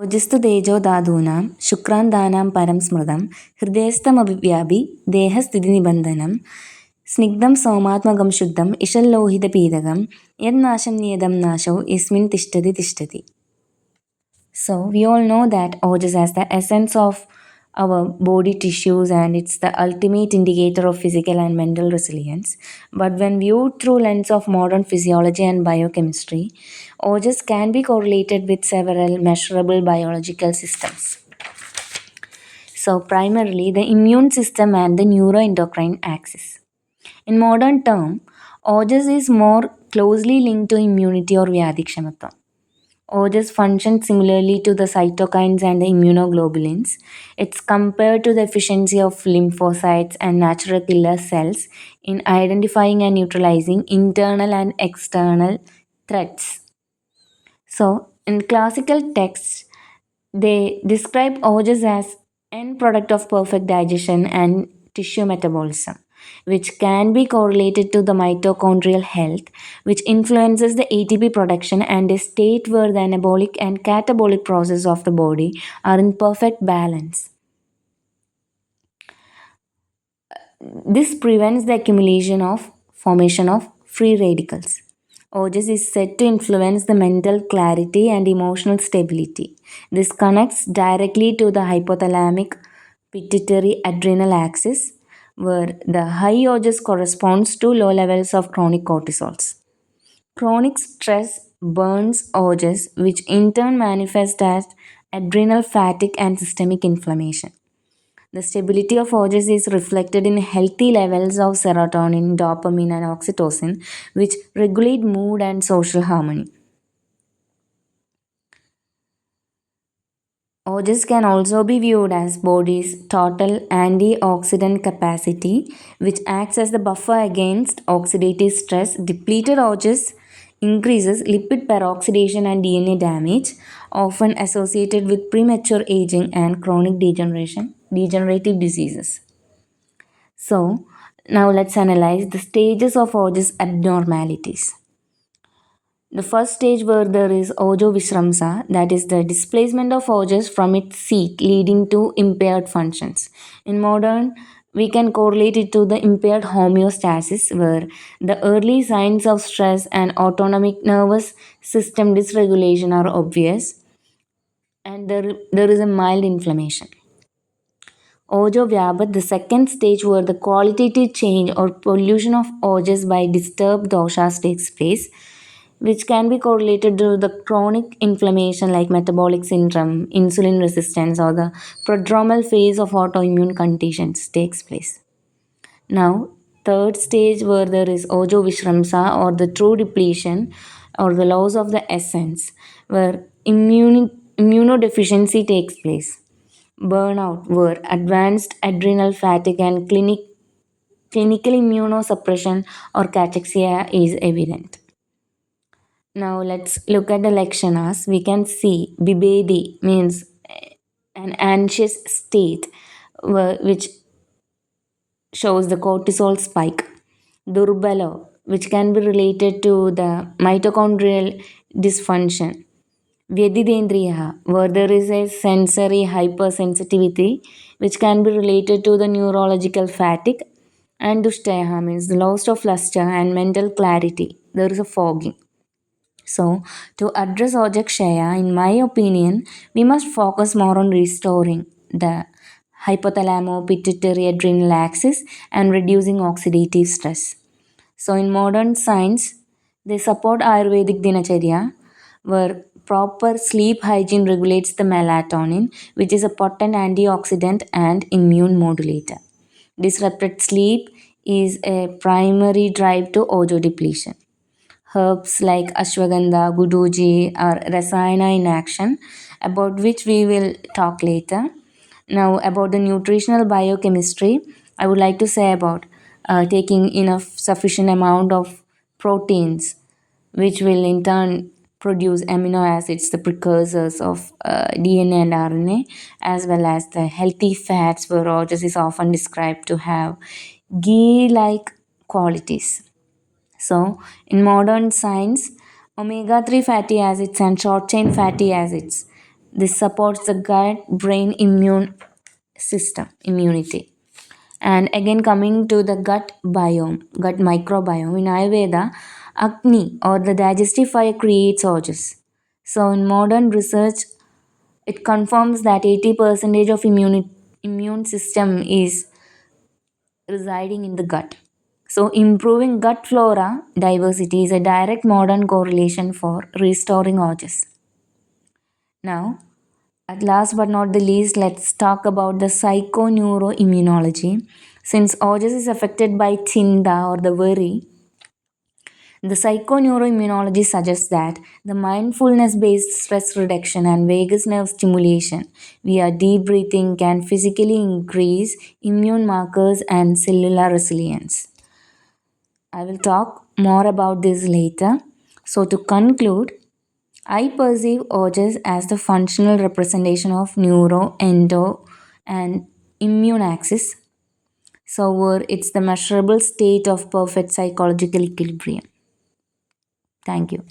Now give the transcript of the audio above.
ओजस्तु तेजो धातूनां शुक्रान्तानां परं स्मृतं हृदयस्थमभिव्यापि देहस्थितिनिबन्धनं स्निग्धं सोमात्मकं शुद्धम् इषल्लोहितपीदकं यन्नाशं नियतं नाशौ यस्मिन् तिष्ठति. So we all know that ojas as the essence of our body tissues and it's the ultimate indicator of physical and mental resilience. But when viewed through lens of modern physiology and biochemistry, ojas can be correlated with several measurable biological systems. So primarily the immune system and the neuroendocrine axis. In modern term, ojas is more closely linked to immunity or vyadikshamatva. Ojas function similarly to the cytokines and the immunoglobulins. It's compared to the efficiency of lymphocytes and natural killer cells in identifying and neutralizing internal and external threats. So, in classical texts, they describe ojas as end product of perfect digestion and tissue metabolism, which can be correlated to the mitochondrial health, which influences the ATP production and a state where the anabolic and catabolic process of the body are in perfect balance. This prevents the accumulation of formation of free radicals. Ojas is said to influence the mental clarity and emotional stability. This connects directly to the hypothalamic pituitary adrenal axis, where the high ojas corresponds to low levels of chronic cortisols. Chronic stress burns ojas, which in turn manifest as adrenal fatigue and systemic inflammation. The stability of ojas is reflected in healthy levels of serotonin, dopamine, and oxytocin, which regulate mood and social harmony. Ojas can also be viewed as body's total antioxidant capacity, which acts as the buffer against oxidative stress. Depleted ojas increases lipid peroxidation and DNA damage, often associated with premature aging and chronic degenerative diseases. So, now let's analyze the stages of ojas abnormalities. The first stage where there is ojo vishramsa, that is the displacement of ojas from its seat leading to impaired functions. In modern, we can correlate it to the impaired homeostasis where the early signs of stress and autonomic nervous system dysregulation are obvious and there is a mild inflammation. Ojo Vyapat, the second stage where the qualitative change or pollution of ojas by disturbed doshas takes place, which can be correlated to the chronic inflammation like metabolic syndrome, insulin resistance, or the prodromal phase of autoimmune conditions takes place. Now, third stage where there is ojo vishramsa or the true depletion or the loss of the essence, where immunodeficiency takes place. Burnout, where advanced adrenal fatigue and clinical immunosuppression or cachexia is evident. Now let's look at the lakshanas. We can see bibedi means an anxious state which shows the cortisol spike. Durbala, which can be related to the mitochondrial dysfunction. Vyadidendriya, where there is a sensory hypersensitivity, which can be related to the neurological fatigue. And Dushtaya means the loss of luster and mental clarity. There is a fogging. So, to address Ojakshaya, in my opinion, we must focus more on restoring the hypothalamo pituitary adrenal axis and reducing oxidative stress. So, in modern science, they support Ayurvedic Dinacharya, where proper sleep hygiene regulates the melatonin, which is a potent antioxidant and immune modulator. Disrupted sleep is a primary drive to ojo depletion. Herbs like ashwagandha, guduji are rasayana in action, about which we will talk later. Now, about the nutritional biochemistry, I would like to say about taking enough sufficient amount of proteins, which will in turn produce amino acids, the precursors of DNA and RNA, as well as the healthy fats, where ojas is often described to have ghee-like qualities. So, in modern science, omega 3 fatty acids and short chain fatty acids This supports the gut brain immune system, immunity. And again, coming to the gut biome, gut microbiome, in Ayurveda, Agni or the digestive fire creates ojas. So, in modern research, it confirms that 80% of immune system is residing in the gut. So, improving gut flora diversity is a direct modern correlation for restoring ojas. Now, at last but not the least, let's talk about the psychoneuroimmunology. Since ojas is affected by chinda or the worry, the psychoneuroimmunology suggests that the mindfulness based stress reduction and vagus nerve stimulation via deep breathing can physically increase immune markers and cellular resilience. I will talk more about this later. So, to conclude, I perceive ojas as the functional representation of neuro, endo, and immune axis. So, where it's the measurable state of perfect psychological equilibrium. Thank you.